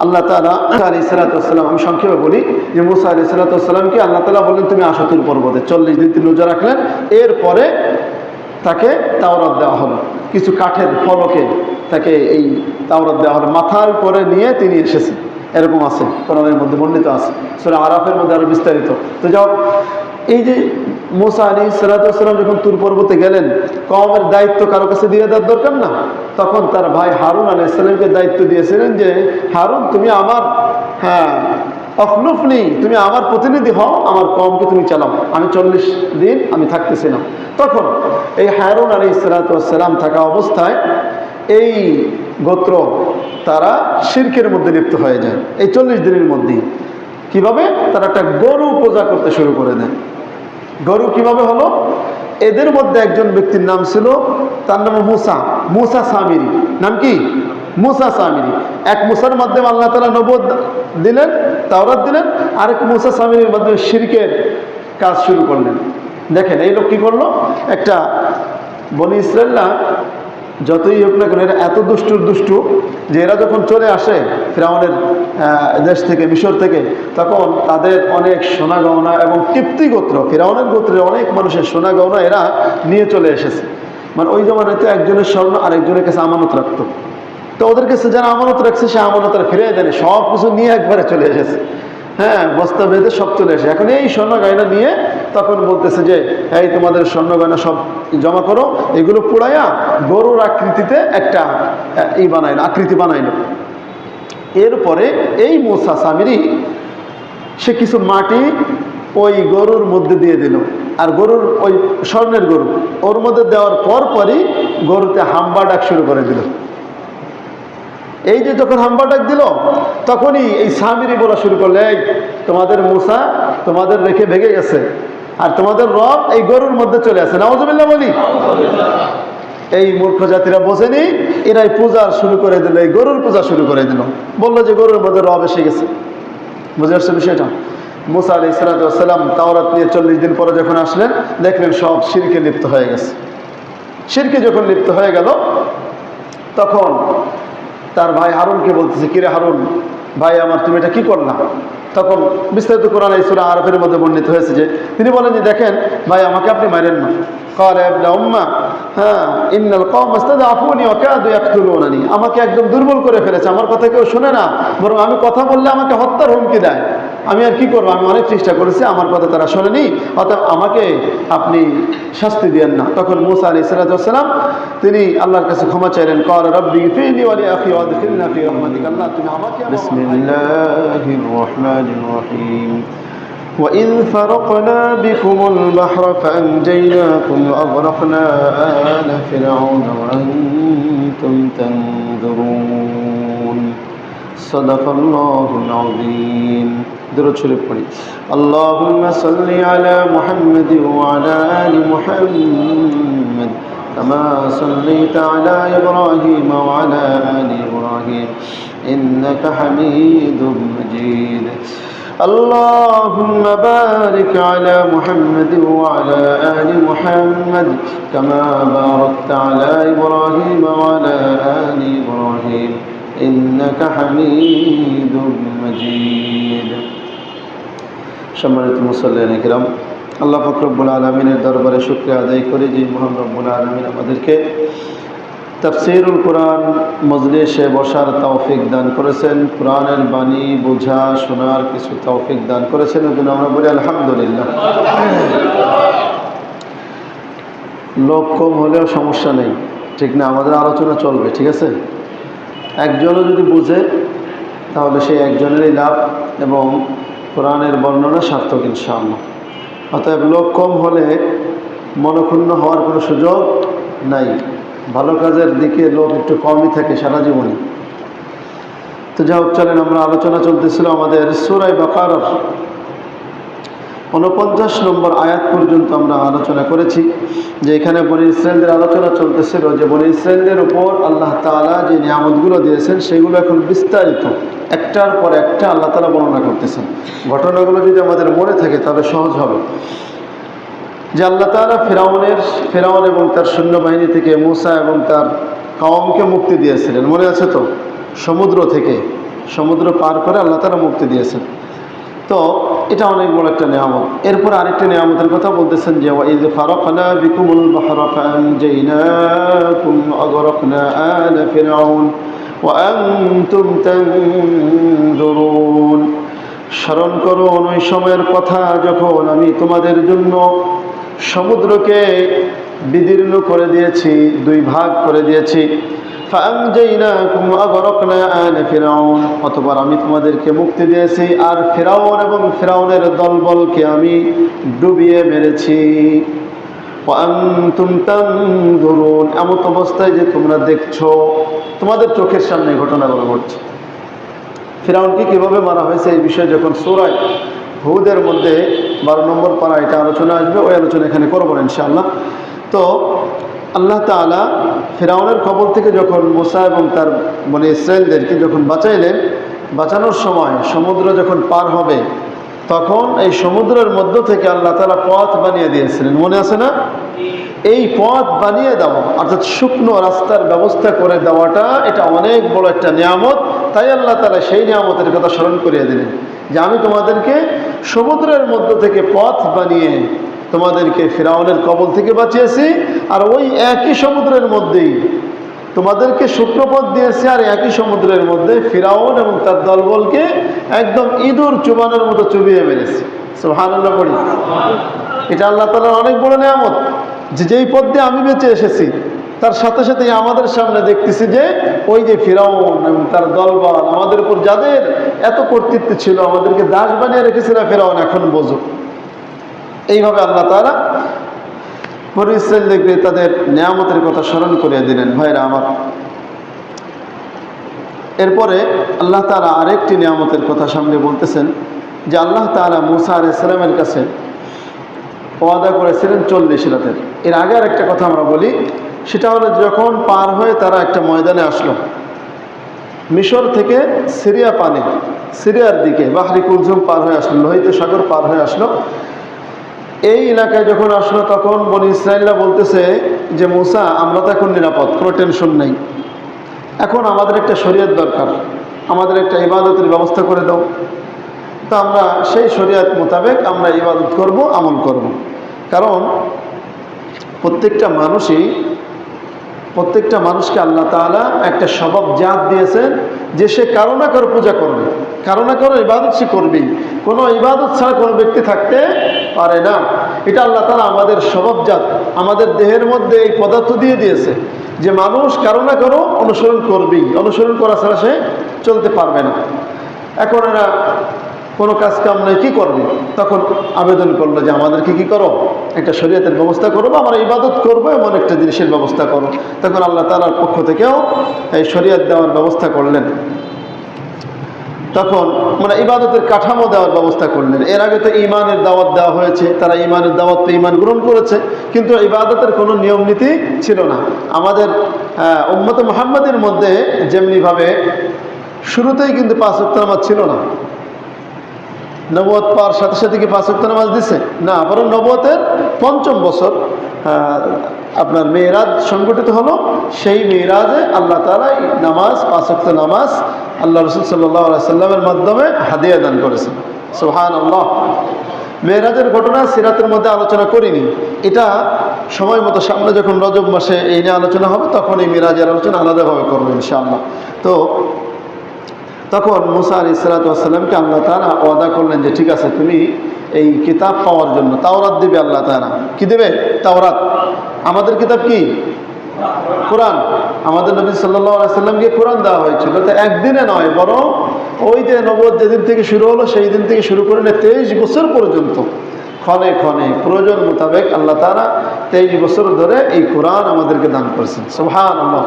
আল্লাহ তাআলা আলাইহিস সালাতু ওয়াস সালাম, আমি সংক্ষেপে বলি যে মুসা আলাইহিস সালাতু ওয়াস সালামকে আল্লাহ তাআলা বললেন তুমি আসো তুর পর্বতে। 40 দিন তিনি রোজা রাখলেন। এরপরে তাকে তাওরাত দেওয়া হলো, কিছু কাঠের ফলকে তাকে এই তাওরাত দেওয়া হলো, মাথার করে নিয়ে তিনি এসেছেন। এরকম আছে কোরআনের মধ্যে বর্ণিত আছে, সূরা আরাফের মধ্যে আরো বিস্তারিত। তো যাও, এই যে মুসা আলাইহিস সালাতু ওয়াস সালাম যখন তুর পর্বতে গেলেন, কওমের দায়িত্ব কারো কাছে দিয়ে দেওয়ার দরকার না, তখন তার ভাই হারুন আলাইহিস সালামকে দায়িত্ব দিয়েছিলেন যে হারুন তুমি আমার অখলুফনি, তুমি আমার প্রতিনিধি হও, আমার কওমকে তুমি চালাও, আমি 40 দিন আমি থাকতেছি না। তখন এই হারুন আলাইহিস সালাতু ওয়াস সালাম থাকা অবস্থায় এই গোত্র তারা শিরকের মধ্যে লিপ্ত হয়ে যায় এই 40 দিনের মধ্যেই। কিভাবে? তারা একটা গরু পূজা করতে শুরু করে দেয়। গরু কিভাবে হলো? এদের মধ্যে একজন ব্যক্তির নাম ছিল, তার নাম মুসা সামিরি। নাম কি? মুসা সামিরি। এক মুসার মাধ্যমে আল্লাহ তাআলা নবুয়ত দিলেন, তাওরাত দিলেন, আরেক মুসা সামিরির মাধ্যমে শিরকের কাজ শুরু করলেন। দেখেন এই লোক কি করলো, একটা বনি ইসরাইলরা যতই হোক না কেন এরা এত দুষ্টু যে এরা যখন চলে আসে ফিরআউনের দেশ থেকে, মিশর থেকে, তখন তাদের অনেক সোনা গহনা এবং কিপ্তি গোত্র, ফিরআউনের গোত্রের অনেক মানুষের সোনা গহনা এরা নিয়ে চলে এসেছে। মানে ওই জমানাতে একজনের স্বর্ণ আরেকজনের কাছে আমানত রাখতো, তো ওদের কাছে যারা আমানত রাখছে সে আমানত ফিরিয়ে দেয়নি, সব কিছু নিয়ে একবারে চলে এসেছে। বস্তা বেঁধে সব চলে এসে এখন এই স্বর্ণ গয়না নিয়ে তখন বলতেছে যে এই তোমাদের স্বর্ণ গয়না সব জমা করো, এগুলো পুড়াইয়া গরুর আকৃতিতে একটা আকৃতি বানাইল। এরপরে এই মুসা সামিরি সে কিছু মাটি ওই গরুর মধ্যে দিয়ে দিল, আর গরুর ওই স্বর্ণের গরু ওর মধ্যে দেওয়ার পরই গরুতে হাম্বা ডাক শুরু করে দিল। এই যে যখন হাম্বা ডাক দিল তখনই এই সামিরি বলা শুরু করলে, এই তোমাদের মুসা তোমাদের রেখে ভেগে গেছে, আর তোমাদের রব এই গরুর মধ্যে চলে আসে। নাউজুবিল্লাহ বলি। এই মূর্খ জাতিরা বোঝেনি, এরাই পূজা শুরু করে দিল, এই গরুর পূজা শুরু করে দিল, বললো যে গরুর মধ্যে রব এসে গেছে। বুঝে আসছে বিষয়টা? মুসা আলাইহিস সালাতু ওয়াস সালাম তাওরাত নিয়ে 40 দিন পরে যখন আসলেন, দেখলেন সব শিরকে লিপ্ত হয়ে গেছে। শিরকে যখন লিপ্ত হয়ে গেল তখন তার ভাই হারুনকে বলতেছে, কিরে হারুন ভাই আমার, তুমি এটা কি করলাম? তখন বিস্তারিত কোরআন এই সূরা আরাফের মধ্যে বর্ণিত হয়েছে যে তিনি বলেন যে দেখেন ভাই আমাকে আপনি মারেন না। قال يا ابن أمة إن القوم استضعفوني وكادوا يقتلونني, আমাকে একদম দুর্বল করে ফেলেছে, আমার কথা কেউ শুনে না, বরং আমি কথা বললে আমাকে হত্যার হুমকি দেয়। আমি আর কি করবো, আমি অনেক চেষ্টা করেছি, আমার কথা তারা শোনেনি, অতএব আমাকে আপনি শাস্তি দিয়েন না। তখন মুসা আলাইহিস সালাতু ওয়াস সালাম তিনি আল্লাহর কাছে ক্ষমা চাইলেন। قال رب اغفر لي ولأخي وادخلنا في رحمتك, আল্লাহ তুমি আমাকে বিসমিল্লাহির রহমানির রহিম وإذ فرقنا بكم البحر فأنجيناكم وأغرقنا آل فرعون وأنتم تنظرون صدق الله العظيم. درود شريف পড়ি। اللهم صل على محمد وعلى آل محمد كما صليت على إبراهيم وعلى آل إبراهيم إنك حميد مجيد. اللهم بارك على محمد وعلى آل محمد كما باركت على إبراهيم وعلى آل إبراهيم إنك حميد مجيد. সম্মানিত মুসল্লিয়ান কিরাম, আল্লাহ পাক রব্বুল আলামিনের দরবারে শুকরিয়া আদায় করি যে মহান রব্বুল আলামিন আমাদেরকে তাফসীরুল কোরআন মজলিসে বসার তৌফিক দান করেছেন, কোরআনের বাণী বোঝা শোনার কিছু তৌফিক দান করেছেন, এজন্য আমরা বলি আলহামদুলিল্লাহ। লোক কম হলেও সমস্যা নেই, ঠিক না? আমাদের আলোচনা চলবে, ঠিক আছে? একজনও যদি বুঝে তাহলে সেই একজনেরই লাভ এবং কোরআনের বর্ণনা সার্থক ইনশাআল্লাহ। অতএব লোক কম হলে মনক্ষুণ্ণ হওয়ার কোনো সুযোগ নাই। ভালো কাজের দিকে লোক একটু কমই থাকে সারা জীবনে। তো যাই হোক, চলেন আমরা আলোচনা চলতেছিল আমাদের সূরা বাকারার 49 নম্বর আয়াত পর্যন্ত আমরা আলোচনা করেছি যে এখানে বনী ইসরায়েলদের আলোচনা চলতেছিল যে বনী ইসরায়েলদের উপর আল্লাহ তাআলা যে নিয়ামতগুলো দিয়েছেন সেগুলো এখন বিস্তারিত একটার পর একটা আল্লাহ তাআলা বর্ণনা করতেছেন। ঘটনাগুলো যদি আমাদের মনে থাকে তাহলে সহজ হবে যে আল্লাহ তাআলা ফিরআউন এবং তার সৈন্যবাহিনী থেকে মুসা এবং তার কওমকে মুক্তি দিয়েছিলেন, মনে আছে তো? সমুদ্র থেকে সমুদ্র পার করে আল্লাহ তাআলা মুক্তি দিয়েছেন। তো এটা অনেক বড় একটা নিয়ামত। এরপর আরেকটা নিয়ামতের কথা বলতেছেন যে ওয়াইয ফারাকনা বিকুমুল বাহরা ফাআনজাইনাকুম আগরাকনা আলা ফিরআউন ওয়া আনতুম তানজুরুন। স্মরণ করো ওই সময়ের কথা যখন আমি তোমাদের জন্য সমুদ্রকে বিদীর্ণ করে দিয়েছি, দুই ভাগ করে দিয়েছি। ফাআনজাইনাকুম আগরাকনা আলা ফিরআউন, অতঃপর আমি তোমাদেরকে মুক্তি দিয়েছি আর ফিরআউন এবং ফিরআউনের দলবলকে আমি ডুবিয়ে মেরেছি। ওয়া আনতুম তানজুরুন, এমন অবস্থায় যে তোমরা দেখছো, তোমাদের চোখের সামনে ঘটনাগুলো ঘটছে। ফিরআউনকে কিভাবে মারা হয়েছে এই বিষয়ে যখন সূরা হুদের মধ্যে 12 নম্বর পারা এটা আলোচনা আসবে, ওই আলোচনা এখানে করবো না ইনশাআল্লাহ। তো আল্লাহ তাআলা ফিরআউনের কবল থেকে যখন মুসা এবং তার বনি ইসরাইলদেরকে যখন বাঁচাইলেন, বাঁচানোর সময় সমুদ্র যখন পার হবে তখন এই সমুদ্রের মধ্য থেকে আল্লাহ তাআলা পথ বানিয়ে দিয়েছিলেন, মনে আছে না? এই পথ বানিয়ে দেওয়া অর্থাৎ শুকনো রাস্তার ব্যবস্থা করে দেওয়াটা এটা অনেক বড় একটা নিয়ামত। তাই আল্লাহ তাআলা সেই নিয়ামতের কথা স্মরণ করিয়ে দিলেন যে আমি তোমাদেরকে সমুদ্রের মধ্য থেকে পথ বানিয়ে তোমাদেরকে ফিরআউনের কবল থেকে বাঁচিয়েছি, আর ওই একই সমুদ্রের মধ্যেই তোমাদেরকে শুকনো পথ দিয়েছি, আর একই সমুদ্রের মধ্যে ফিরআউন এবং তার দলবলকে একদম ইঁদুর চুবানোর মতো চুবিয়ে মেরেছি। সুবহানাল্লাহ পড়ি। এটা আল্লাহ তাআলার অনেক বড় নিয়ামত যে যেই পথ দিয়ে আমি বেঁচে এসেছি তার সাথে সাথেই আমাদের সামনে দেখতেছি যে ওই যে ফিরআউন এবং তার দলবল আমাদের উপর যাদের এত কর্তৃত্ব ছিল, আমাদেরকে দাস বানিয়ে রেখেছিল ফিরআউন, এখন বোঝো। এইভাবে আল্লাহ তাআলা বনী ইসরাইলদেরকে তাদের নিয়ামতের কথা স্মরণ করিয়ে দিলেন। ভাইরা আমার, এরপরে আল্লাহ তাআলা আরেকটি নিয়ামতের কথা সামনে বলতেছেন যে আল্লাহ তাআলা মুসা আলাইহিস সালামের কাছে ওয়াদা করেছিলেন 40 রাতের। এর আগে আর একটা কথা আমরা বলি, সেটা হলো যখন পার হয়ে তারা একটা ময়দানে আসলো, মিশর থেকে সিরিয়া পানে, সিরিয়ার দিকে বাহরি কুলজুম পার হয়ে আসলো, লোহিত সাগর পার হয়ে আসলো। এই এলাকায় যখন আসলো তখন বনী ইসরাইলরা বলতেছে যে মুসা, আমরা তো এখন নিরাপদ, কোনো টেনশন নেই, এখন আমাদের একটা শরীয়ত দরকার, আমাদের একটা ইবাদতের ব্যবস্থা করে দাও। তো আমরা সেই শরীয়ত মোতাবেক আমরা ইবাদত করব, আমল করব। কারণ প্রত্যেকটা মানুষকে আল্লাহ তাআলা একটা স্বভাব জাত দিয়েছেন যে সে কারো না কারো পূজা করবে, কারো না কারো ইবাদত সে করবেই। কোনো ইবাদত ছাড়া কোনো ব্যক্তি থাকতে পারে না। এটা আল্লাহ তাআলা আমাদের স্বভাবজাত, আমাদের দেহের মধ্যে এই পদার্থ দিয়ে দিয়েছে যে মানুষ কারো না কারো অনুসরণ করবেই, অনুসরণ করা ছাড়া সে চলতে পারবে না। এখন এরা কোনো কাজ কাম নেই, কী করবে? তখন আবেদন করলো যে আমাদেরকে কী করো, একটা শরীয়তের ব্যবস্থা করবো, আমরা ইবাদত করবো, এমন একটা জিনিসের ব্যবস্থা করো। তখন আল্লাহ তাআলার পক্ষ থেকেও এই শরীয়ত দেওয়ার ব্যবস্থা করলেন। তখন মানে ইবাদতের কাঠামো দেওয়ার ব্যবস্থা করলেন। এর আগে তো ইমানের দাওয়াত দেওয়া হয়েছে, তারা ইমানের দাওয়াত তো ইমান গ্রহণ করেছে, কিন্তু ইবাদতের কোনো নিয়ম নীতি ছিল না। আমাদের উম্মতে মুহাম্মাদের মধ্যে যেমনিভাবে শুরুতেই কিন্তু 5 ওয়াক্ত নামাজ ছিল না। নবুয়ত পাওয়ার সাথে সাথে কি 5 ওয়াক্ত নামাজ দিছে? না, বরং নবুয়তের 5ম বছর আপনার মেরাজ সংগঠিত হলো। সেই মেরাজে আল্লাহ তাআলা নামাজ, 5 ওয়াক্ত নামাজ আল্লাহ রাসূল সাল্লাল্লাহু আলাইহি সাল্লামের মাধ্যমে হাদিয়া দান করেছেন। সুবহানাল্লাহ। মেরাজের ঘটনা সিরাতের মধ্যে আলোচনা করিনি, এটা সময় মতো সামনে যখন রজব মাসে এই নিয়ে আলোচনা হবে তখন এই মেরাজের আলোচনা আলাদাভাবে করবো ইনশাআল্লাহ। তো তখন মুসা আলাইহিস সালাতু ওয়াস সালামকে আল্লাহ তাআলা ওয়াদা করলেন যে ঠিক আছে, তুমি এই কিতাব পাওয়ার জন্য তাওরাত দিবে আল্লাহ তাআলা। কি দেবে? তাওরাত। আমাদের কিতাব কি? কোরআন। আমাদের নবী সাল্লাল্লাহু আলাইহি সাল্লামকে কোরআন দেওয়া হয়েছিল। তো একদিনে নয়, বরং ওই যে নবুয়ত যেদিন থেকে শুরু হলো সেই দিন থেকে শুরু করে 23 বছর পর্যন্ত ক্ষণে ক্ষণে প্রয়োজন মোতাবেক আল্লাহ তাআলা 23 বছর ধরে এই কোরআন আমাদেরকে দান করেছেন। সুবহানাল্লাহ।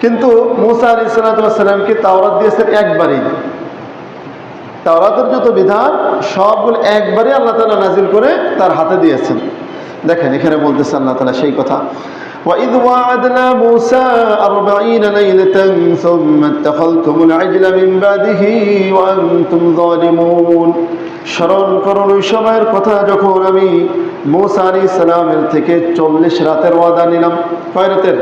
কিন্তু মুসা আলাইহিস সালাতু ওয়াস সালামকে তাওরাত দিয়েছেন একবারই। তাওরাতের যত বিধান সবগুলো একবারই আল্লাহ তাআলা নাজিল করে তার হাতে দিয়েছেন। দেখেন এখানে বলতেছে আল্লাহ তাআলা সেই কথা, وَإِذْ وَعَدْنَا مُوسَىٰ 40 لَيْلَةً ثُمَّ اتَّخَذْتُمُ الْعِجْلَ مِنْ بَعْدِهِ وَأَنْتُمْ ظَالِمُونَ। স্মরণ করুন ওই সময়ের কথা যখন আমি মুসা আলাইহিস সালামের থেকে 40 রাতের ওয়াদা নিলাম। কয় রাতের?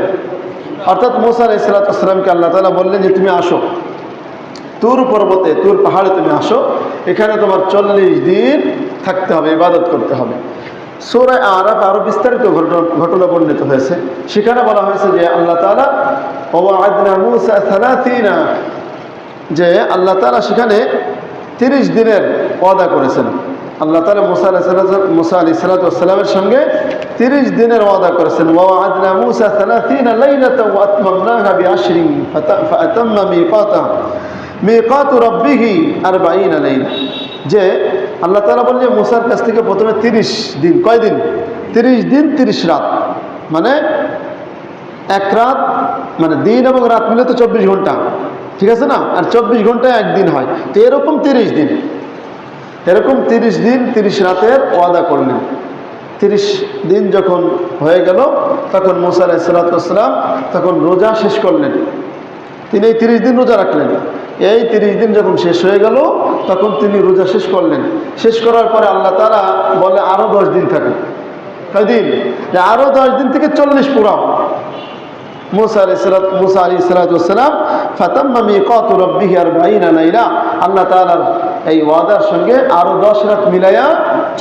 অর্থাৎ মুসা আলাইহিস সালামকে আল্লাহ তাআলা বললেন যে তুমি আসো, তুর পর্বতে, তুর পাহাড়ে তুমি আসো, এখানে তোমার 40 দিন থাকতে হবে, ইবাদত করতে হবে। সূরা আরাফ আরো বিস্তারিত ঘটনা বর্ণিত হয়েছে। সেখানে বলা হয়েছে যে আল্লাহ তাআলা ওয়া'আদনা মূসা 30, যে আল্লাহ তাআলা সেখানে 30 দিনের ওয়াদা করেছেন। আল্লাহ তাআলা মুসা আলাইহিস সালামের সঙ্গে 30 দিনের ওয়াদা করেছেন। ওয়া'আদনা মূসা 30 লাইলাতান ওয়া আতমামনাহা বি'আশরিন ফাআতাম্মা মিকাতু রাব্বিহি 40 লাইলা। যে আল্লাহ তাআলা বলেন যে মুসার কাছ থেকে প্রথমে 30 দিন, কয় দিন? 30 দিন 30 রাত, মানে এক রাত, মানে দিন এবং রাত মিলে তো 24 ঘন্টা, ঠিক আছে না? আর 24 ঘন্টায় একদিন হয়, তো এরকম 30 দিন, এরকম 30 দিন 30 রাতের ওয়াদা করলেন। 30 দিন যখন হয়ে গেল তখন মুসা আলাইহিস সালাম তখন রোজা শেষ করলেন। তিনি এই 30 দিন রোজা রাখলেন। এই 30 দিন যখন শেষ হয়ে গেল তখন তিনি রোজা শেষ করলেন। শেষ করার পরে আল্লাহ তাআলা বলে আরো 10 দিন থাকে। কয়দিন? আরো 10 দিন থেকে 40 পুরাও। মুসা আলাইহিস সালাম ফাতাম্মা মিকাতু রাব্বিহি 40 লাইলা, আল্লাহ তাআলার এই ওয়াদার সঙ্গে আরো 10 রাত মিলাইয়া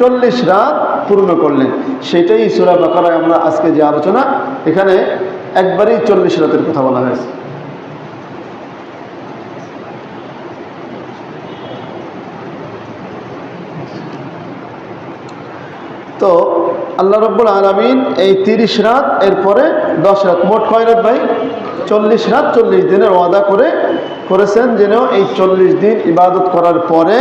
40 রাত পূর্ণ করলেন। সেটাই সূরা বাকারায় আমরা আজকে যে আলোচনা, এখানে একবারেই 40 রাতের কথা বলা হয়েছে। তো আল্লাহ রাব্বুল আলামিন এই 30 রাত, এরপরে 10 রাত, মোট কয় রাত ভাই? 40 রাত, 40 দিনের ওয়াদা করেছেন যেন এই 40 দিন ইবাদত করার পরে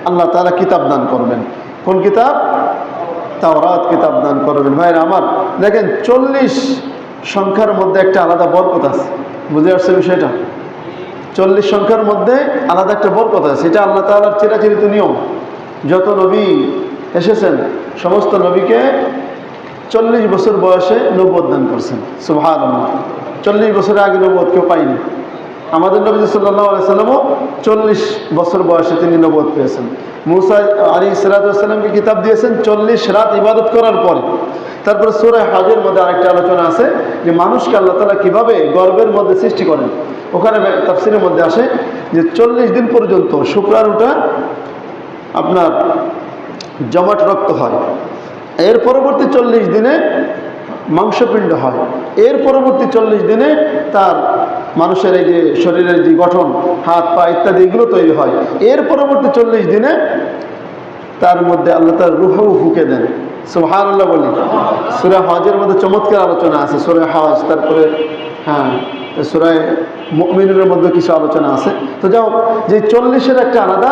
আল্লাহ তাআলা কিতাব দান করবেন। কোন কিতাব? তাওরাত কিতাব দান করবেন। ভাইরা আমার, দেখেন 40 সংখ্যার মধ্যে একটা আলাদা বরকত আছে। বুঝে আসছে বিষয়টা? 40 সংখ্যার মধ্যে আলাদা একটা বরকত আছে। এটা আল্লাহ তাআলার চিরাচরিত নিয়ম। যত নবী এসেছেন সমস্ত নবীকে 40 বছর বয়সে নবুয়ত দান করছেন। সুবহানাল্লাহ। 40 বছরের আগে নবুয়ত কেউ পায়নি। আমাদের নবী সাল্লাল্লাহু আলাইহি সাল্লামও 40 বছর বয়সে তিনি নবুয়ত পেয়েছেন। মুসা আলাইহিস সালামকে কিতাব দিয়েছেন 40 রাত ইবাদত করার পরে। তারপরে সূরা হজের মধ্যে আরেকটা আলোচনা আছে যে মানুষকে আল্লাহ তাআলা কিভাবে গর্ভের মধ্যে সৃষ্টি করেন। ওখানে তাফসীরের মধ্যে আসে যে 40 দিন পর্যন্ত শুক্রাণুটা আপনার জমাট রক্ত হয়, এর পরবর্তী 40 দিনে মাংসপিণ্ড হয়, এর পরবর্তী 40 দিনে তার মানুষের এই যে শরীরের যে গঠন, হাত পা ইত্যাদি এগুলো তৈরি হয়। এর পরবর্তী 40 দিনে তার মধ্যে আল্লাহ তার রূহও ফুঁকে দেন। সুবহানাল্লাহ বলি। সূরা হজের মধ্যে চমৎকার আলোচনা আছে। সূরা হজ, তারপরে সূরা মুমিনুনের মধ্যে কিছু আলোচনা আছে। তো যাও, যে 40-এর একটা আলাদা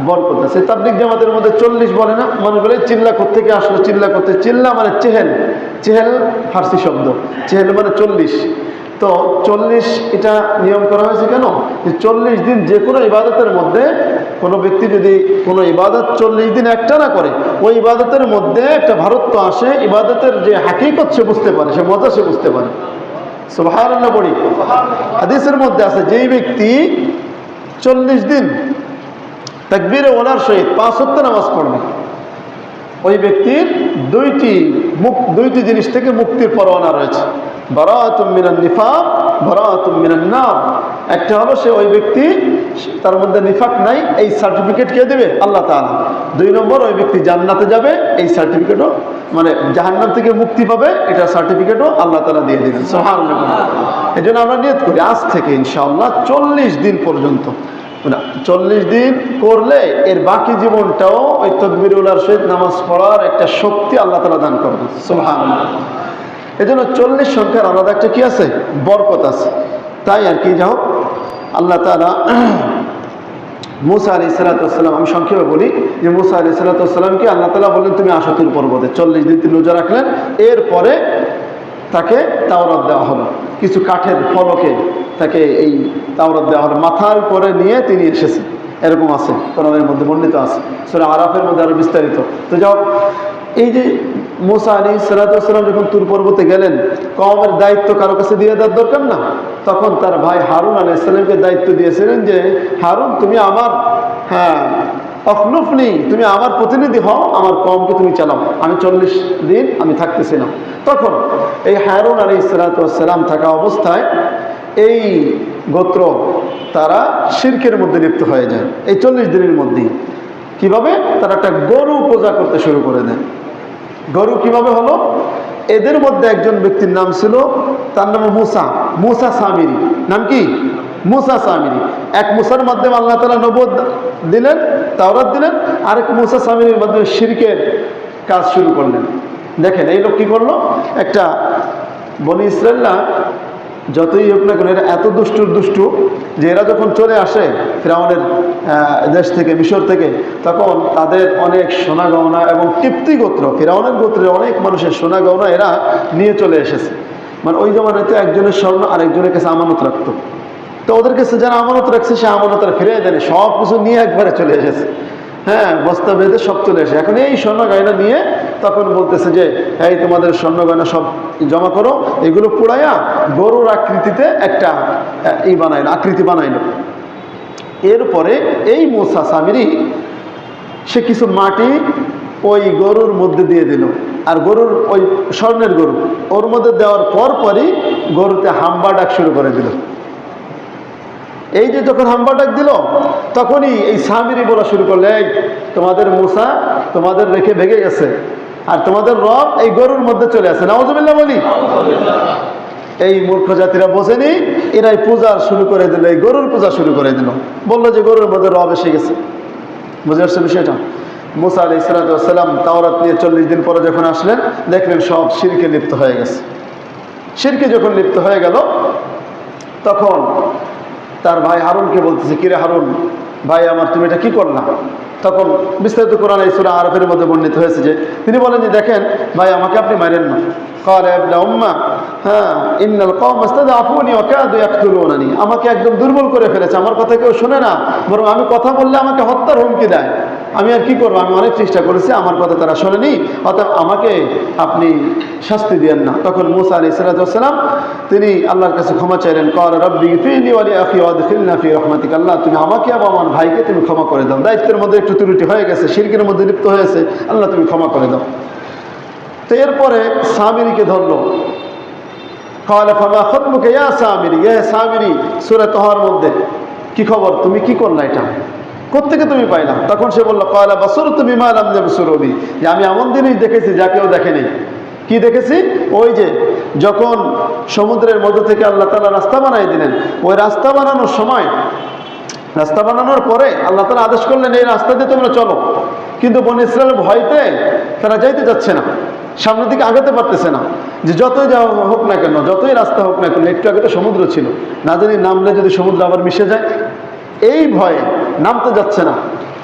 বরকত আছে। তাবলীগ জামাতের মধ্যে 40 বলে না, মনে বলে চিল্লা কোত্থেকে আসলো, চিল্লা করতে, চিল্লা মানে চেহেল, চেহেল ফার্সি শব্দ, চেহেল মানে 40। তো 40 এটা নিয়ম করা হয়েছে কেন? যে 40 দিন যে কোনো ইবাদতের মধ্যে কোনো ব্যক্তি যদি কোনো ইবাদত 40 দিন একটা না করে, ওই ইবাদতের মধ্যে একটা ভারত্ব আসে, ইবাদতের যে হাকিকত সে বুঝতে পারে, সে মজা সে বুঝতে পারে। সুবহানাল্লাহ পড়ি। হাদিসের মধ্যে আছে যেই ব্যক্তি 40 দিন তাকবীরে ওলার সহিত 5 ওয়াক্ত নামাজ পড়বে, ওই ব্যক্তির দুইটি জিনিস থেকে মুক্তির পরোয়ানা রয়েছে। বারাআতুম মিনান নিফাক, বারাআতুম মিনান নার। একটা হলো সে ওই ব্যক্তি, তার মধ্যে নিফাক নাই, এই সার্টিফিকেট কে দেবে? আল্লাহ তাআলা। 2 নম্বর, ওই ব্যক্তি জান্নাতে যাবে, এই সার্টিফিকেটও, মানে জাহান্নাম থেকে মুক্তি পাবে, এটা সার্টিফিকেটও আল্লাহ তাআলা দিয়ে দেবেন। সুবহানাল্লাহ। এজন্য আমরা নিয়ত করি আজ থেকে ইনশাআল্লাহ 40 দিন পর্যন্ত, 40 দিন করলে এর বাকি জীবনটাও ওই তাকবীরুল্লাহর সহিত নামাজ পড়ার একটা শক্তি আল্লাহ তাআলা দান করবেন। সুবহানাল্লাহ। এজন্য 40 সংখ্যার আলাদা একটা কি আছে? বরকত আছে। তাই আর কি, যাও আল্লাহ তাআলা মুসা আলাইহিস সালাম, আমি সংক্ষেপে বলি যে মুসা আলাইহিস সালামকে আল্লাহ তাআলা বললেন তুমি আসো তুর পর্বতে। 40 দিন তিনি রোজা রাখলেন। এরপরে তাকে তাওরাত দেওয়া হলো, কিছু কাঠের ফলকে তাকে এই তাওরাত দেওয়া হলো, মাথার উপরে নিয়ে তিনি এসেছেন। এরকম আছে কোরআনের মধ্যে বর্ণিত আছে, সূরা আরাফের মধ্যে আরো বিস্তারিত। তো যাও, এই যে মুসা আলাইহিস সালাম যখন তুর পর্বতে গেলেন, কওমের দায়িত্ব কারো কাছে দিয়ে দেওয়ার দরকার না, তখন তার ভাই হারুন আলাইহিস সালামকে দায়িত্ব দিয়েছিলেন যে হারুন তুমি আমার অখলুফনি, তুমি আমার প্রতিনিধি হও, আমার কওমকে তুমি চালাও, আমি 40 দিন আমি থাকতেছি না। তখন এই হারুন আলাইহিস সালাম থাকা অবস্থায় এই গোত্র তারা শিরকের মধ্যে লিপ্ত হয়ে যায় এই 40 দিনের মধ্যেই। কিভাবে? তারা একটা গরু পূজা করতে শুরু করে দেয়। গরু কিভাবে হলো? এদের মধ্যে একজন ব্যক্তির নাম ছিল, তার নাম মুসা সামিরি। নাম কি? মুসা সামিরি। এক মুসার মাধ্যমে আল্লাহ তাআলা নবুয়ত দিলেন, তাওরাত দিলেন, আরেক মুসা সামিরির মাধ্যমে শিরকের কাজ শুরু করলেন। দেখেন এই লোক কি করলো, একটা বনি ইসরায়েলরা যতই হোক না কেন এরা এত দুষ্টু যে এরা যখন চলে আসে ফিরআউনের দেশ থেকে, মিশর থেকে, তখন তাদের অনেক সোনা গহনা এবং কিপ্তি গোত্র, ফিরআউনের গোত্রের অনেক মানুষের সোনা গহনা এরা নিয়ে চলে এসেছে। মানে ওই জমানাতে একজনের স্বর্ণ আরেকজনের কাছে আমানত রাখতো, তো ওদের কাছে যারা আমানত রাখছে সে আমানত আর ফিরিয়ে দেয়নি, সব কিছু নিয়ে একবারে চলে এসেছে। হ্যাঁ, বস্তা বেঁধে সব চলে এসে এখন এই স্বর্ণ গয়না নিয়ে তখন বলতেছে যে এই তোমাদের স্বর্ণ গয়না সব জমা করো, এগুলো পোড়াইয়া গরুর আকৃতিতে একটা আকৃতি বানাইল। এরপরে এই মুসা সামিরি সে কিছু মাটি ওই গরুর মধ্যে দিয়ে দিল, আর গরুর ওই স্বর্ণের গরু ওর মধ্যে দেওয়ার পরই গরুতে হাম্বা ডাক শুরু করে দিল। এই যে যখন হাম্বা ডাক দিল তখনই এই সামিরি বলা শুরু করলে, এই তোমাদের মুসা তোমাদের রেখে ভেঙে গেছে, আর তোমাদের রব এই গরুর মধ্যে চলে আসে। নাউজুবিল্লাহ বলি। এই মূর্খ জাতিরা বোঝেনি, এরাই পূজা শুরু করে দিল, এই গরুর পূজা শুরু করে দিল। বললো যে গরুর মধ্যে রব এসে গেছে। বুঝে আসছে বিষয়টা? মুসা আলাইহিস সালাম তাওরাত নিয়ে 40 দিন পরে যখন আসলেন, দেখলেন সব শিরকে লিপ্ত হয়ে গেছে। শিরকে যখন লিপ্ত হয়ে গেল তখন তার ভাই হারুনকে বলতেছে, কিরে হারুন ভাই আমার, তুমি এটা কি করলাম? তখন বিস্তারিত কোরআনে সূরা আরাফের মধ্যে বর্ণিত হয়েছে যে তিনি বলেন যে দেখেন ভাই, আমাকে আপনি মারেন না। قال يا ابن أمة إن القوم استضعفوني وكادوا يقتلونني, আমাকে একদম দুর্বল করে ফেলেছে, আমার কথা কেউ শুনে না, বরং আমি কথা বললে আমাকে হত্যার হুমকি দেয়। আমি আর কি করবো, আমি অনেক চেষ্টা করেছি, আমার কথা তারা শোনেনি, অতএব আমাকে আপনি শাস্তি দিয়েন না। তখন মুসা আলাইহিস সালাম তিনি আল্লাহর কাছে ক্ষমা চাইলেন। قال رب اغفر لي ولأخي وادخلنا في رحمتك, আল্লাহ তুমি আমাকে এবং আমার ভাইকে তুমি ক্ষমা করে দাও, দায়িত্বের মধ্যে একটু ত্রুটি হয়ে গেছে, শিরকের মধ্যে লিপ্ত হয়েছে, আল্লাহ তুমি ক্ষমা করে দাও। তো এরপরে সামিরিকে ধরলো। قال فما خطبك يا সামিরি, সামিরি সূরা তাহার মধ্যে কি খবর, তুমি কি করলা, এটা কোত্থেকে তুমি পাইলা? তখন সে বলল قال بصرت بما لم يبصروا بي, যে আমি এমন জিনিস দেখেছি যা কেউ দেখেনি। কি দেখেছি? ওই যে যখন সমুদ্রের মধ্য থেকে আল্লাহ তাআলা রাস্তা বানিয়ে দিলেন, ওই রাস্তা বানানোর সময়, রাস্তা বানানোর পরে আল্লাহ তাআলা আদেশ করলেন এই রাস্তা দিয়ে তোমরা চলো, কিন্তু বনী ইসরায়েল ভয়তে তারা যাইতে যাচ্ছে না, সামনের দিকে আগাতে পারতেছে না। যে যতই যাওয়া হোক না কেন, যতই রাস্তা হোক না কেন, একটু আগে তো সমুদ্র ছিল, না জানি নামলে যদি সমুদ্র আবার মিশে যায়, এই ভয়ে নামতে যাচ্ছে না।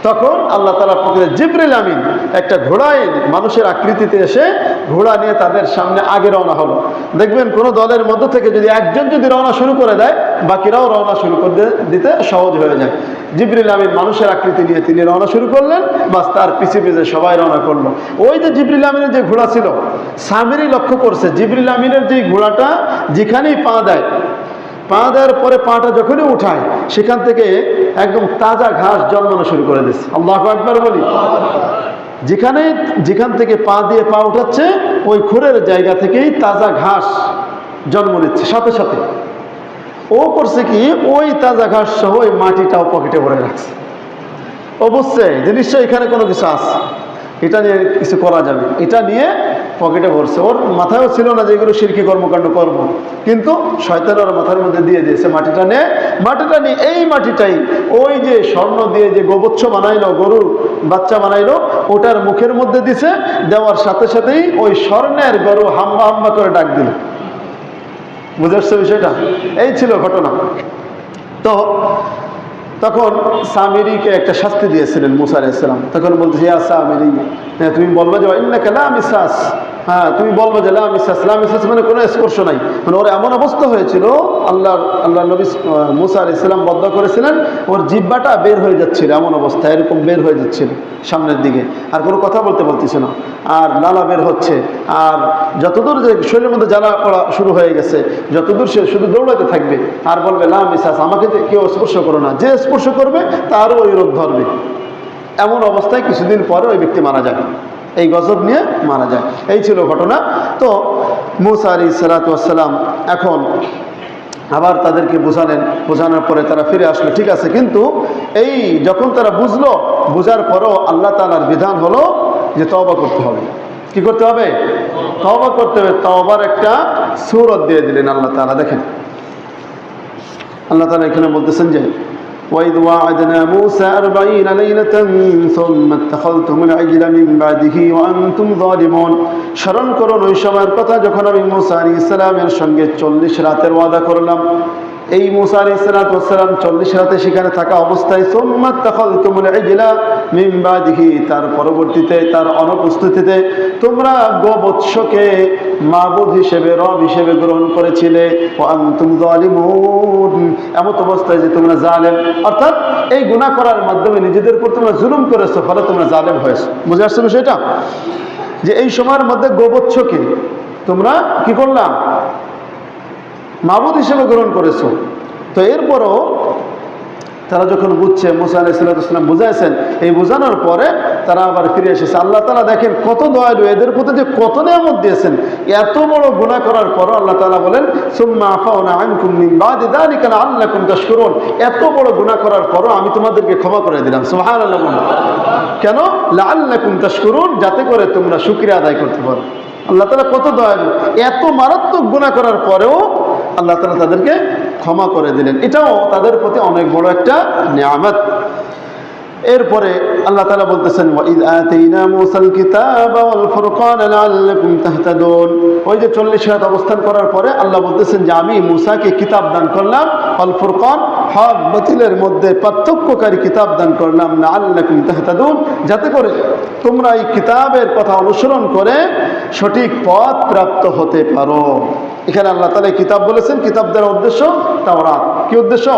তখন আল্লাহ তাআলার পক্ষে জিবরিল আমিন একটা ঘোড়ায় মানুষের আকৃতিতে এসে ঘোড়া নিয়ে তাদের সামনে আগে রওনা হলো। দেখবেন কোন দলের মধ্য থেকে যদি একজন যদি রওনা শুরু করে দেয়, বাকিরাও রওনা শুরু করে দিতে সহজ হয়ে যায়। জিবরিল আমিন মানুষের আকৃতি নিয়ে তিনি রওনা শুরু করলেন, বাস তার পিছে পিছে সবাই রওনা করলো। ওই যে জিবরিল আমিনের যে ঘোড়া ছিল, সামিরি লক্ষ্য করছে জিবরিল আমিনের যে ঘোড়াটা যেখানেই পা দেয়, পা দেওয়ার পরে পাটা যখনই উঠায় সেখান থেকে একদম তাজা ঘাস জন্মানো শুরু করে দিচ্ছে। আল্লাহু আকবার বলি। যেখান থেকে পা দিয়ে পা উঠাচ্ছে ওই খুরের জায়গা থেকেই তাজা ঘাস জন্ম নিচ্ছে সাথে সাথে। ও করছে কি, ওই তাজা ঘাস সহ ওই মাটিটাও পকেটে ভরে রাখছে। ও বুঝছে যে নিশ্চয়ই এখানে কোনো কিছু আছে, এটা নিয়ে কিছু করা যাবে, এটা নিয়ে পকেটে ভরছে। ওর মাথায়ও ছিল না যে এগুলো শিরকি কর্মকাণ্ড করব, কিন্তু শয়তান ওর মাথার মধ্যে দিয়ে দিয়েছে। মাটিটা নিয়ে এই মাটিটাই ওই যে স্বর্ণ দিয়ে যে গোবৎস বানাইলো, গরুর বাচ্চা বানাইলো, ওটার মুখের মধ্যে দিছে, দেওয়ার সাথে সাথেই ওই স্বর্ণের গরু হাম্বা হাম্বা করে ডাক দিল। বুঝে আসছে বিষয়টা? এই ছিল ঘটনা। তো তখন সামিরিকে একটা শাস্তি দিয়েছিলেন মুসা আলাইহিস সালাম। তখন বলতেছে ইয়া সামিরি, তুমি বলবে যে ইন্নাকা লা মিসাস, হ্যাঁ তুমি বলবে যে লা মিসাস, লা মিসাস মানে কোনো স্পর্শ নাই। মানে ওর এমন অবস্থা হয়েছিল, আল্লাহ নবী মুসা আলাইহিস সালাম বদ্ধ করেছিলেন, ওর জিহ্বাটা বের হয়ে যাচ্ছিল, এমন অবস্থা এরকম বের হয়ে যাচ্ছিল সামনের দিকে, আর কোনো কথা বলতেছে না, আর লালা বের হচ্ছে, আর যতদূর যে শরীরের মধ্যে জ্বালা পড়া শুরু হয়ে গেছে, যতদূর সে শুধু দৌড়াতে থাকবে আর বলবে লা মিসাস, আমাকে কেউ স্পর্শ করো না, যে স্পর্শ করবে তারও ওই রোগ ধরবে। এমন অবস্থায় কিছুদিন পরে ওই ব্যক্তি মারা যায়, এই গজব নিয়ে মারা যায়। এই ছিল ঘটনা। তো মুসা আলাইহিস সালাম এখন আবার তাদেরকে বোঝালেন, বোঝানোর পরে তারা ফিরে আসলো, ঠিক আছে। কিন্তু এই যখন তারা বুঝলো, বোঝার পরও আল্লাহ তাআলার বিধান হলো যে তওবা করতে হবে। কি করতে হবে? তওবা করতে হবে। তওবার একটা সূরত দিয়ে দিলেন আল্লাহ তাআলা। দেখেন আল্লাহ তাআলা এখানে বলতেছেন যে وَإِذْ وَعَدْنَا مُوسَى 40 لَيْلَةً ثُمَّ اتَّخَذْتُمُ الْعِجْلَ مِنْ بَعْدِهِ وَأَنْتُمْ ظَالِمُونَ। স্মরণ করুন ওই সময়ের কথা যখন আমি মূসা আলাইহিস সালামের সঙ্গে 40 রাতের ওয়াদা করলাম। এই মূসা আলাইহিস সালাম 40 রাতে সেখানে থাকা অবস্থায় সুম্মা ইত্তাখাযতুমুল ইজলা মিন বাদিহি, তার পরবর্তীতে তার অনুপস্থিতিতে তোমরা গোবৎসকে মাবুদ হিসেবে, রব হিসেবে গ্রহণ করেছিলে। ওয়া আনতুম যালিমুন, এমন অবস্থায় যে তোমরা জালেম, অর্থাৎ এই গুনাহ করার মাধ্যমে নিজেদের উপর তোমরা জুলুম করেছো, ফলে তোমরা জালেম হয়েছো। বুঝে আসছে বিষয়টা? যে এই সময়ের মধ্যে গোবৎসকে তোমরা কি করলাম? মাবুদ হিসেবে গ্রহণ করেছো। তো এরপরও তারা যখন বুঝছে, মুসা আলাইহিস সালাম বুঝাইছেন, এই বোঝানোর পরে তারা আবার ফিরে এসেছে। আল্লাহ তাআলা দেখেন কত দয়ালু, এদের প্রতি যে কত নিয়ামত দিয়েছেন। এত বড় গুনাহ করার পরও আল্লাহ তাআলা বলেন সুম্মা আফাউনা আনকুম মিন বাদি যালিকা লাআল্লাকুম তাশকুরুন, এত বড় গুনাহ করার পরও আমি তোমাদেরকে ক্ষমা করে দিলাম। সুবহানাল্লাহ। কেন? লাআল্লাকুম তাশকুরুন, যাতে করে তোমরা শুকরিয়া আদায় করতে পারো। আল্লাহ তাআলা কত দয়ালু, এত মারাত্মক গুনাহ করার পরেও আল্লাহ তাআলা তাদেরকে ক্ষমা করে দিলেন। এটাও তাদের প্রতি অনেক বড় একটা নিয়ামত। এরপরে আল্লাহ তাআলা বলতেছেন ওয়াইদ আতাইনা মূসাল কিতাবা ওয়াল ফুরকানা লাআল্লাকুম তাহতাদুন। ওই যে 40 রাত অবস্থান করার পরে আল্লাহ বলতেছেন যে আমি মূসাকে কিতাব দান করলাম, ওয়াল ফুরকান, হক বাতিলের মধ্যে পার্থক্যকারী কিতাব দান করলাম, লাআল্লাকুম তাহতাদুন, যাতে করে তোমরা এই কিতাবের কথা অনুসরণ করে সঠিক পথ প্রাপ্ত হতে পারো। এখানে আল্লাহ তাআলা কিতাব বলেছেন, কিতাব দ্বারা উদ্দেশ্য তাওরাত। কি উদ্দেশ্য?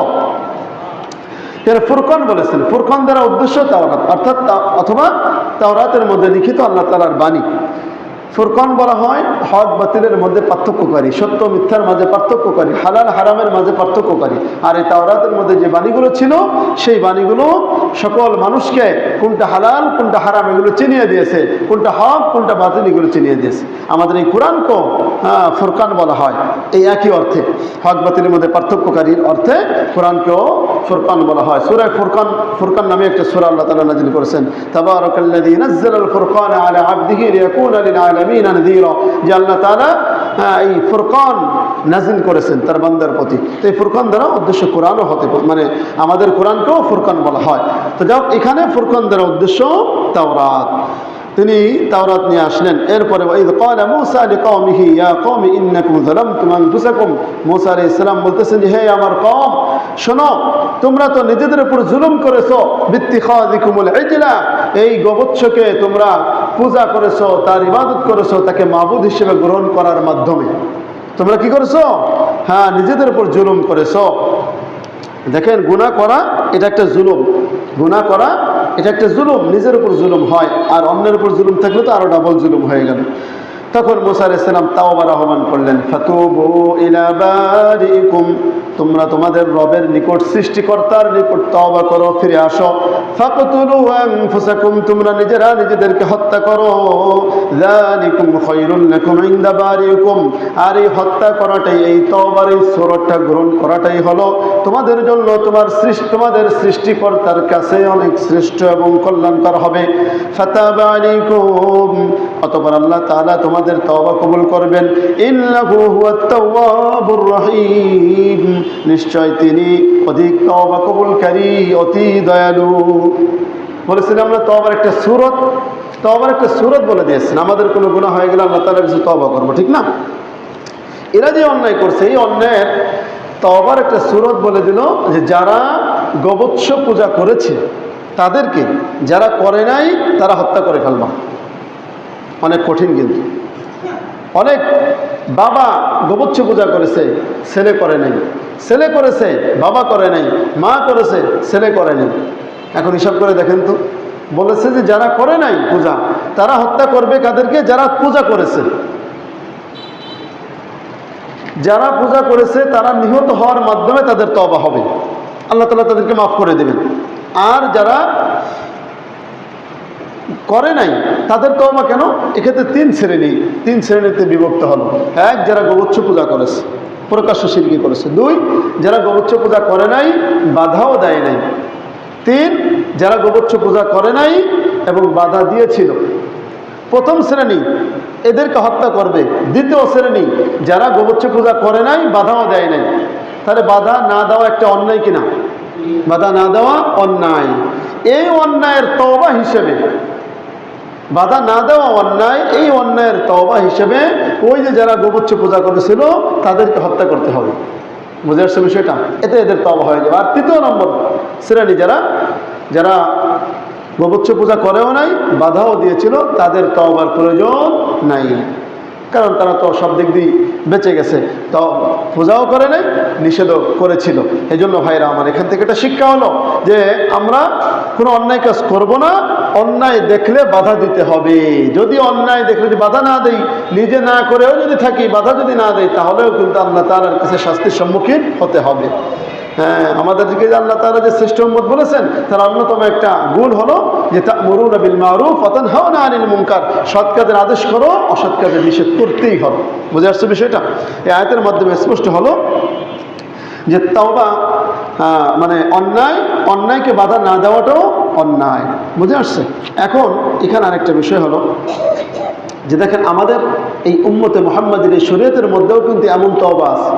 এর ফুরকান বলেছেন, ফুরকান দ্বারা উদ্দেশ্য তাওরাত, অর্থাৎ অথবা তাওরাতের মধ্যে লিখিত আল্লাহ তাআলার বাণী। ফুরকান বলা হয় হক বাতিলের মধ্যে পার্থক্যকারী, সত্য মিথ্যার মাঝে পার্থক্যকারী, হালাল হারামের মাঝে পার্থক্যকারী। আর এই তাওরাতের মধ্যে যে বাণীগুলো ছিল, সেই বাণীগুলো সকল মানুষকে কোনটা হালাল কোনটা হারাম এগুলো চিনিয়ে দিয়েছে, কোনটা হক কোনটা বাতিল এগুলো চিনিয়ে দিয়েছে। আমাদের এই কোরআনকেও ফুরকান বলা হয় এই একই অর্থে, হক বাতিলের মধ্যে পার্থক্যকারীর অর্থে কোরআনকেও ফুরকান বলা হয়। সূরা ফুরকান, ফুরকান নামে একটা সূরা আল্লাহ তাআলা নাযিল করেছেন। তাবারাকাল্লাযী নাযালাল ফুরকানা আলা আবদিহি লিয়াকুনা লিল আলামিন নাযীরা, যে আল্লাহ তাআলা এই ফুরকান নাযিল করেছেন তার বান্দার প্রতি। তো এই ফুরকান দ্বারা উদ্দেশ্য কোরআনও হতে পারে, মানে আমাদের কোরআনকেও ফুরকান বলা হয়। তো যাও, এখানে ফুরকান দ্বারা উদ্দেশ্য তাওরাত। তিনি তাওরাত নিয়ে আসলেন। এরপরে ওয়াইদ ক্বালা মূসা লিকওমিহি ইয়া কওমি ইন্নাকুম যালামতুম আনফুসাকুম, মূসা আলাইহিস সালাম বলতেছেন যে হে আমার কওম, শোনো, তোমরা তো নিজেদের উপর জুলুম করেছো, বিত্তিখাযিকুমুল ইজলা, এই গোবৎসকে তোমরা পূজা করেছো, তার ইবাদত করেছো, তাকে মাবুদ হিসেবে গ্রহণ করার মাধ্যমে তোমরা কি করেছো? হ্যাঁ, নিজেদের উপর জুলুম করেছো। দেখেন, গুনাহ করা এটা একটা জুলুম, গুনাহ করা এটা একটা জুলুম, নিজের উপর জুলুম হয়, আর অন্যের উপর জুলুম থাকলে তো আরো ডাবল জুলুম হয়ে গেল। তখন মূসা আলাইহিস সালাম তাওবার আহ্বান করলেন, ফাতুবু ইলা বারিকুম, তোমরা তোমাদের রবের নিকট, সৃষ্টিকর্তার নিকট তওবা করো, ফিরে আসো। ফাকতুলু আনফুসাকুম, তোমরা নিজেরা নিজেদেরকে হত্যা করো। যালিকুম খায়রুল লাকুম ইনদা বারিকুম, আর এই হত্যা করাটাই, এই তওবার এই সূরতটা গ্রহণ করাটাই হলো তোমাদের জন্য তোমাদের সৃষ্টিকর্তার কাছে অনেক শ্রেষ্ঠ এবং কল্যাণকর হবে। ফাতাবা আলাইকুম, অতঃপর আল্লাহ তাআলা তোমাদের তওবা কবুল করবেন। ইন্নাহু হুয়াত তাওয়াবুর রহিম, নিশ্চয় তিনি অধিক তওবা কবুলকারী, অতি দয়ালু। বলেছিলাম আমরা তওবার একটা সূরত বলে দিয়েছেন। আমাদের কোনো গুনাহ হয়ে গেলে আল্লাহ তাআলার কাছে তওবা করব, ঠিক না? এরা যে অন্যায় করছে, এই অন্যায়ের তওবার একটা সূরত বলে দিল যে যারা গোবৎস পূজা করেছে তাদেরকে, যারা করে নাই তারা হত্যা করে ফেলবা। অনেক কঠিন, কিন্তু অনেক বাবা গোবৎস পূজা করেছে, ছেলে করে নাই, ছেলে করেছে বাবা করে নাই, মা করেছে ছেলে করে নাই। এখন হিসাব করে দেখেন তো, বলেছে যে যারা করে নাই পূজা তারা হত্যা করবে কাদেরকে? যারা পূজা করেছে। যারা পূজা করেছে তারা নিহত হওয়ার মাধ্যমে তাদের তওবা হবে, আল্লাহ তাআলা তাদেরকে মাফ করে দেবেন। আর যারা করে নাই তাদের তওবা কেন? এক্ষেত্রে তিন শ্রেণীতে বিভক্ত হলো। এক, যারা গোবৎস পূজা করেছে, প্রকাশ্য শিরকি করেছে। 2, যারা গোবচ্ছ পূজা করে নাই, বাধাও দেয় নাই। 3, যারা গোবচ্ছ পূজা করে নাই এবং বাধা দিয়েছিল। প্রথম শ্রেণী এদেরকে হত্যা করবে। দ্বিতীয় শ্রেণী যারা গোবচ্ছ পূজা করে নাই, বাধাও দেয় নাই। তাহলে বাধা না দেওয়া একটা অন্যায় কিনা? বাধা না দেওয়া অন্যায়। এই অন্যায়ের তওবা হিসেবে, বাধা না দেওয়া অন্যায়, এই অন্যায়ের তওবা হিসেবে ওই যে যারা গোবচ্ছ পূজা করেছিল তাদেরকে হত্যা করতে হবে। বুঝে আসছে বিষয়টা? এতে এদের তওবা হয়ে যাবে। আর 3 নম্বর শ্রেণী যারা গোবচ্ছ পূজা করেও নাই, বাধাও দিয়েছিল, তাদের তওবার প্রয়োজন নাই, কারণ তারা তো সব দিক দিয়ে বেঁচে গেছে। তো পূজাও করে নাই, নিষেধও করেছিল। এই জন্য ভাইরা আমার, এখান থেকে একটা শিক্ষা হলো যে আমরা কোনো অন্যায় কাজ করব না, অন্যায় দেখলে বাধা দিতে হবে। যদি অন্যায় দেখলে যদি বাধা না দেই, নিজে না করেও যদি থাকি, বাধা যদি না দেই, তাহলেও কিন্তু আল্লাহ তাআলার কাছে শাস্তির সম্মুখীন হতে হবে। হ্যাঁ, আমাদেরকে যে আল্লাহ তাআলা যে শ্রেষ্ঠ উম্মত বলেছেন, তার অন্যতম একটা গুণ হলো যে তা'মুরুনা বিল মারুফ ওয়া তানহাউনা আনিল মুনকার, সৎ কাজের আদেশ করো, অসৎ কাজের নিষেধ করতেই হবে। বুঝে আসছে বিষয়টা? এই আয়াতের মাধ্যমে স্পষ্ট হলো যে তওবা মানে অন্যায়কে বাধা না দেওয়াটাও অন্যায়। বুঝে আসছে? এখন এখানে আরেকটা বিষয় হলো যে দেখেন, আমাদের এই উম্মতে মুহাম্মাদের এই শরীয়তের মধ্যেও কিন্তু এমন তওবা আছে।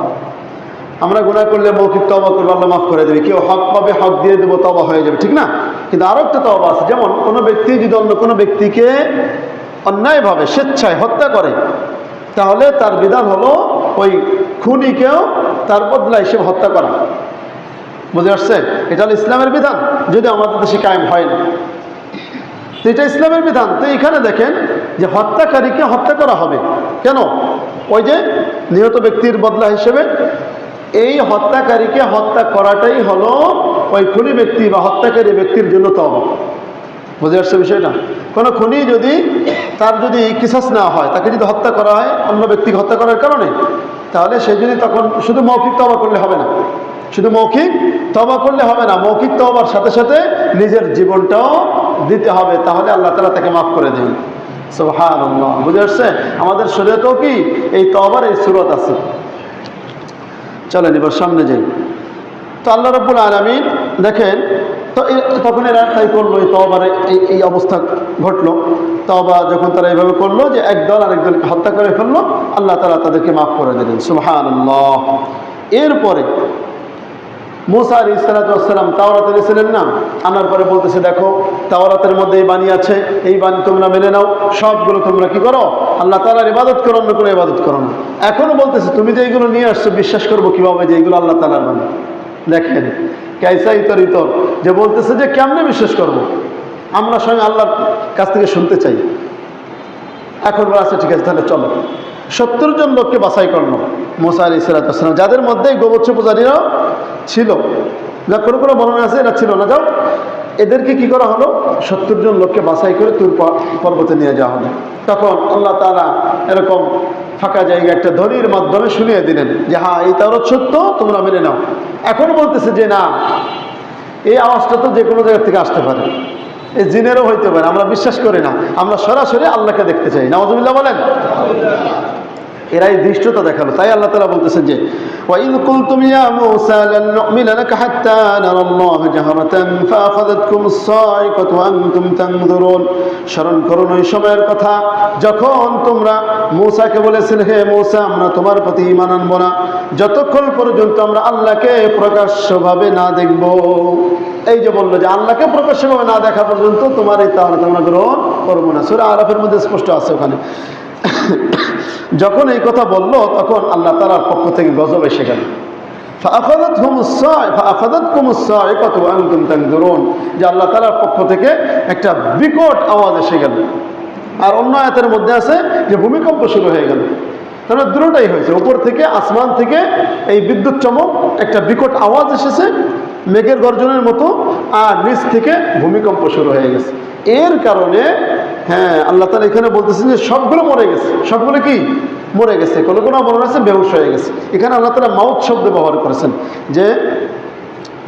আমরা গুনাহ করলে মৌখিক তওবা করবো, আল্লাহ মাফ করে দেবে। কেউ হক পাবে, হক দিয়ে দেবো, তওবা হয়ে যাবে, ঠিক না? কিন্তু আরো একটা তওবা আছে। যেমন কোনো ব্যক্তি যদি অন্য কোনো ব্যক্তিকে অন্যায়ভাবে স্বেচ্ছায় হত্যা করে, তাহলে তার বিধান হলো ওই খুনিকেও তার বদলা হিসেবে হত্যা করা। বুঝে আসছে? এটা হলো ইসলামের বিধান, যদি আমাদের দেশে কায়েম হয় না। তো এটা ইসলামের বিধান। তো এখানে দেখেন যে হত্যাকারীকে হত্যা করা হবে কেন? ওই যে নিহত ব্যক্তির বদলা হিসেবে এই হত্যাকারীকে হত্যা করাটাই হলো ওই খুনি ব্যক্তি বা হত্যাকারী ব্যক্তির জন্য তওবা। বুঝে আসছে বিষয়টা? কোনো খুনি যদি তার যদি কিসাস না হয়, তাকে যদি হত্যা করা হয় অন্য ব্যক্তিকে হত্যা করার কারণে, তাহলে সে যদি তখন শুধু মৌখিক তওবা করলে হবে না, শুধু মৌখিক তওবা করলে হবে না, মৌখিক তওবার সাথে সাথে নিজের জীবনটাও দিতে হবে, তাহলে আল্লাহ তাআলা তাকে মাফ করে দেন। সুবহানাল্লাহ। বুঝে আসছে? আমাদের শরীয়তেও কি এই তওবার এই সূরত আছে। চলেন এবার সামনে যাই। তো আল্লাহ রাব্বুল আলামিন দেখেন, তো তখন এরা তাই করলো, এই তওবার এই অবস্থা ঘটলো। তওবা যখন তারা এইভাবে করলো যে একদল আরেকদলকে হত্যা করে ফেললো, আল্লাহ তাআলা তাদেরকে মাফ করে দিলেন। সুবহানাল্লাহ। এরপরে মুসা আলাইহিস সালাতু ওয়াস সালাম তাওরাত এনেছিলেন না, আনার পরে বলতেছে, দেখো তাওরাতের মধ্যে এই বাণী আছে, এই বাণী তোমরা মেনে নাও, সবগুলো তোমরা কি করো? আল্লাহ তাআলার ইবাদত করো, অন্য কোনো ইবাদত করো না। এখনো বলতেছে, তুমি যে এইগুলো নিয়ে আসছো, বিশ্বাস করবো কিভাবে যে এইগুলো আল্লাহ তাআলার বাণী? দেখেন কাইসাই তরিত, যে বলতেছে যে কেমনে বিশ্বাস করব? আমরা স্বয়ং আল্লাহর কাছ থেকে শুনতে চাই। এখন বলা আছে, ঠিক আছে তাহলে চলো। 70 জন লোককে বাছাই করলো মুসা আলাইহিস সালাতু ওয়াস সালাম, যাদের মধ্যে গোবচ্ছ পূজারীরাও ছিল। যা কোনো কোনো বর্ণনা আছে এরা ছিল না। যাও, এদেরকে কি করা হলো? 70 জন লোককে বাছাই করে তুর পর্বতে নিয়ে যাওয়া হলো। তখন আল্লাহ তাআলা এরকম ফাঁকা জায়গা একটা ধ্বনির মাধ্যমে শুনিয়ে দিলেন যে হ্যাঁ, এই তাওরাত সত্য, তোমরা মেনে নাও। এখন বলতেছে যে না, এই আওয়াজটা তো যে কোনো জায়গা থেকে আসতে পারে, এই জিনেরও হইতে পারে, আমরা বিশ্বাস করি না, আমরা সরাসরি আল্লাহকে দেখতে চাই। নাউযুবিল্লাহ বলেন। এরাই দৃষ্টতা দেখালো। তাই আল্লাহ তাআলা বলতেছেন যে ওয়াইদ কুলতুম ইয়া মূসা লান নু'মিনা লাকা হাত্তা নারাল্লাহা জাহরাতান ফাআখাযাতকুমুস সাইকাতু ওয়া আনতুম তানজুরুন। স্মরণ করুন ওই সময়ের কথা যখন তোমরা মূসাকে বলেছিলে, হে মূসা, আমরা তোমার প্রতি ঈমান আনবো না যতক্ষণ পর্যন্ত আমরা আল্লাহকে প্রকাশ্যভাবে না দেখব। এই যে বললো যে আল্লাহকে প্রকাশ্যভাবে না দেখা পর্যন্ত তোমার এই তাওরাত আমরা গ্রহণ করবো না। সূরা আরাফের মধ্যে স্পষ্ট আছে ওখানে। যখন এই কথা বললো, তখন আল্লাহ তাআলার পক্ষ থেকে গজব এসে গেল। যে আল্লাহ তাআলার পক্ষ থেকে একটা বিকট আওয়াজ এসে গেল। আর অন্য আয়াতের মধ্যে আছে যে ভূমিকম্প শুরু হয়ে গেল। তাহলে দুটোটাই হয়েছে, উপর থেকে আসমান থেকে এই বিদ্যুৎ চমক, একটা বিকট আওয়াজ এসেছে মেঘের গর্জনের মতো, আর নিচ থেকে ভূমিকম্প শুরু হয়ে গেছে। এর কারণে হ্যাঁ, আল্লাহ তাআলা এখানে বলতেছেন যে সবগুলো মরে গেছে। সবগুলো কি মরে গেছে? কোনো কোনো বর্ণনা আছে বেহুশ হয়ে গেছে। এখানে আল্লাহ তাআলা মাউত শব্দ ব্যবহার করেছেন, যে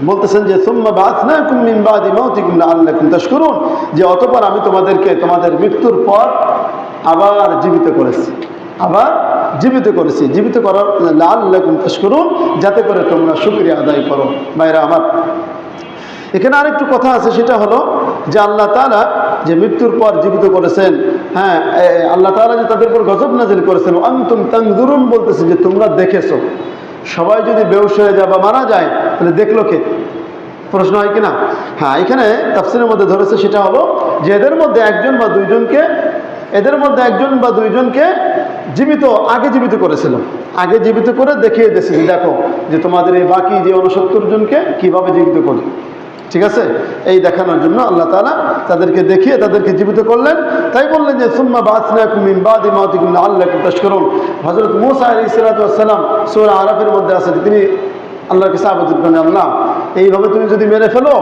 বলতেছেন যে সুম্মা বাআসনাকুম মিন বাদি মাউতিকুম লাআল্লাকুম তাশকুরুন, যে অতঃপর আমি তোমাদেরকে তোমাদের মৃত্যুর পর আবার জীবিত করেছি। আবার জীবিত করেছি। জীবিত করার লাআল্লাকুম তাশকুরুন, যাতে করে তোমরা শুকরিয়া আদায় করো। ভাইরা আমার, এখানে আরেকটু কথা আছে, সেটা হলো যে আল্লাহ তাআলা যে মৃত্যুর পর জীবিত করেছেন, হ্যাঁ, আল্লাহ তাআলা যে তাদের উপর গজব নাযিল করেছেন, আনতুম তানজুরুন বলতেছে যে তোমরা দেখেছো। সবাই যদি বেহুশ হয়ে যায় বা মারা যায় তাহলে দেখলো কে? প্রশ্ন হয় কিনা? হ্যাঁ, এখানে তাফসীরের মধ্যে ধরেছে সেটা হলো যে এদের মধ্যে একজন বা দুইজনকে আগে জীবিত করেছিল, আগে জীবিত করে দেখিয়ে দিয়েছে যে দেখো যে তোমাদের এই বাকি যে 69 জনকে কিভাবে জীবিত করি। ঠিক আছে, এই দেখানোর জন্য আল্লাহ তাআলা তাদেরকে দেখিয়ে তাদেরকে জীবিত করলেন। তাই বললেন যে সুম্মা বা'আসনাকুম মিন বা'দি মাউতিকুম লাআল্লাকুম তাশকুরুন। হযরত মূসা আলাইহিস সালাতু ওয়াস সালাম সূরা আরাফের মধ্যে আছে যে তিনি আল্লাহর কাছে আবেদন করেন, আল্লাহ এইভাবে তুমি যদি মেরে ফেলো,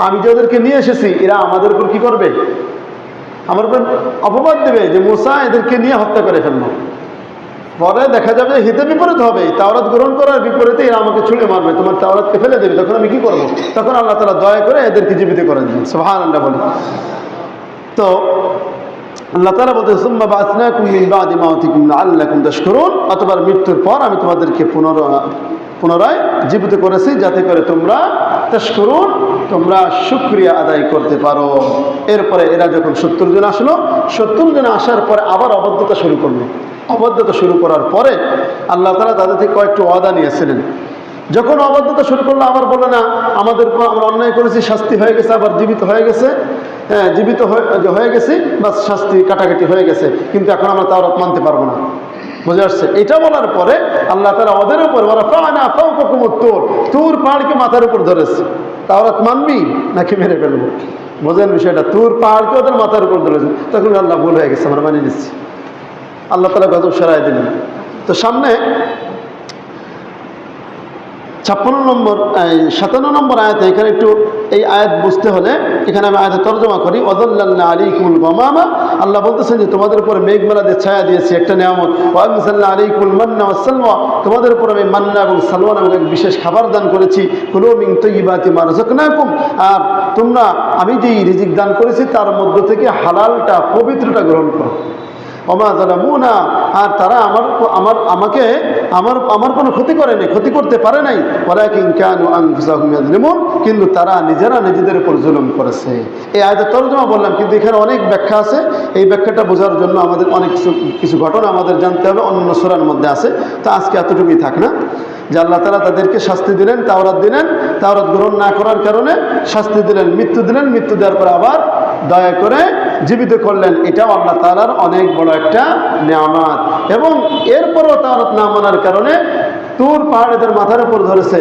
আমি যাদেরকে নিয়ে এসেছি এরা আমাদের উপর কি করবে? আমার উপর অপবাদ দেবে যে মূসা এদেরকে নিয়ে হত্যা করে ফেললো। পরে দেখা যাবে হিতে বিপরীত হবে, তাওরাত গ্রহণ করার বিপরীতে এরা আমাকে ছুঁড়ে মারবে, তোমার তাওরাতকে ফেলে দেবে, তখন আমি কি করব? তখন আল্লাহ তাআলা দয়া করে এদেরকে জীবিত করে দেন। সুবহানাল্লাহ বলি। তো আল্লাহ তাআলা বলতেন সুম্মা বা'আসনাকুম মিন বা'দি মাউতিকুম লাআল্লাকুম তাশকুরুন, অতঃপর মৃত্যুর পর আমি তোমাদেরকে পুনরায় জীবিত করেছি যাতে করে তোমরা তাশকুরুন, তোমরা শুকরিয়া আদায় করতে পারো। এরপরে এরা যখন 70 জন আসলো, 70 জন আসার পরে আবার অবাধ্যতা শুরু করলো। অবাধ্যতা শুরু করার পরে আল্লাহ তাআলা তাদের থেকে কয়েকটি ওয়াদা নিয়েছিলেন। যখন অবাধ্যতা শুরু করলো, আবার বলে না আমরা অন্যায় করেছি, শাস্তি হয়ে গেছে, আবার জীবিত হয়ে গেছে, হ্যাঁ জীবিত হয়ে গেছি, বাস শাস্তি কাটাকাটি হয়ে গেছে, কিন্তু এখন আমরা তাওরাত মানতে পারবো না। বুঝে আসছে? এটা বলার পরে আল্লাহ তাআলা ওদের উপর ওয়ারাফা'না ফাওকাকুমুত তুর পাহাড়কে মাথার উপর ধরেছে। তাওরাত মানবি নাকি মেরে ফেলবো? বোঝেন বিষয়টা? তুর পাহাড়কে ওদের মাথার উপর ধরেছে। তখন আল্লাহ ভুল হয়ে গেছে, আমরা মানিয়ে নিচ্ছি। আল্লাহ তাআলা গজব সরাই দিলেন। তো সামনে 57 নম্বর আয়াতে, এখানে একটু এই আয়াত বুঝতে হলে এখানে আমি আয়াতে তরজমা করি। ওয়াযাল্লালনা আলাইকুমুল গামামা, আল্লাহ বলতেছেন যে তোমাদের উপরে মেঘমালা দিয়ে ছায়া দিয়েছি, একটা নিয়ামত। ওয়া আনজালনা আলাইকুমুল মান্না ওয়াস সালওয়া, তোমাদের উপর আমি মান্না এবং সালওয়া নামক এক বিশেষ খাবার দান করেছি। কুলু মিন তাইয়্যিবাতি মা রাযাকনাকুম, আর তোমরা আমি যেই রিজিক দান করেছি তার মধ্য থেকে হালালটা, পবিত্রটা গ্রহণ করো। ওমা যালামুনা, আর তারা আমার কোনো ক্ষতি করেনি, ক্ষতি করতে পারে নাই। ওয়ালাকিন কানু আনফুসাহুম ইয়াযলিমুন, কিন্তু তারা নিজেরা নিজেদের উপর জুলুম করেছে। এই আয়াতের তরজমা বললাম, কিন্তু এখানে অনেক ব্যাখ্যা আছে। এই ব্যাখ্যাটা বোঝার জন্য আমাদের অনেক কিছু ঘটনা আমাদের জানতে হবে, অন্য সূরার মধ্যে আছে। তো আজকে এতটুকুই থাক না, যে আল্লাহ তাআলা তাদেরকে শাস্তি দিলেন, তাওরাত দিলেন, তাওরাত গ্রহণ না করার কারণে শাস্তি দিলেন, মৃত্যু দিলেন, মৃত্যু দেওয়ার পর আবার দয়া করে জীবিত করলেন। এটাও আল্লাহ তাআলার অনেক বড় একটা নিয়ামত। এবং এরপরও তাওরাত না মানার কারণে তুর পাহাড় এদের মাথার উপর ধরেছে,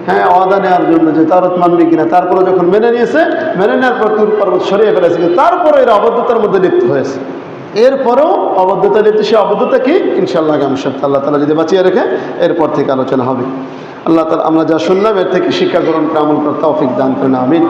হ্যাঁ, ওয়াদা নেওয়ার জন্য যে তাওরাত মানবে কিনা। তারপরে যখন মেনে নিয়েছে, মেনে নেওয়ার পর তুর পর্বত সরিয়ে ফেলেছে, কিন্তু তারপরে এরা অবদ্ধতার মধ্যে লিপ্ত হয়েছে। এরপরেও অবদ্ধতা লিপ্ত, সে অবদ্ধতা কি ইনশাআল্লাহ আগামী সপ্তাহে আল্লাহ তাআলা যদি বাঁচিয়ে রেখে এরপর থেকে আলোচনা হবে। আল্লাহ তাআলা আমরা যা শুনলাম এর থেকে শিক্ষা গ্রহণ করে আমল করার তৌফিক দান করেন। আমিন।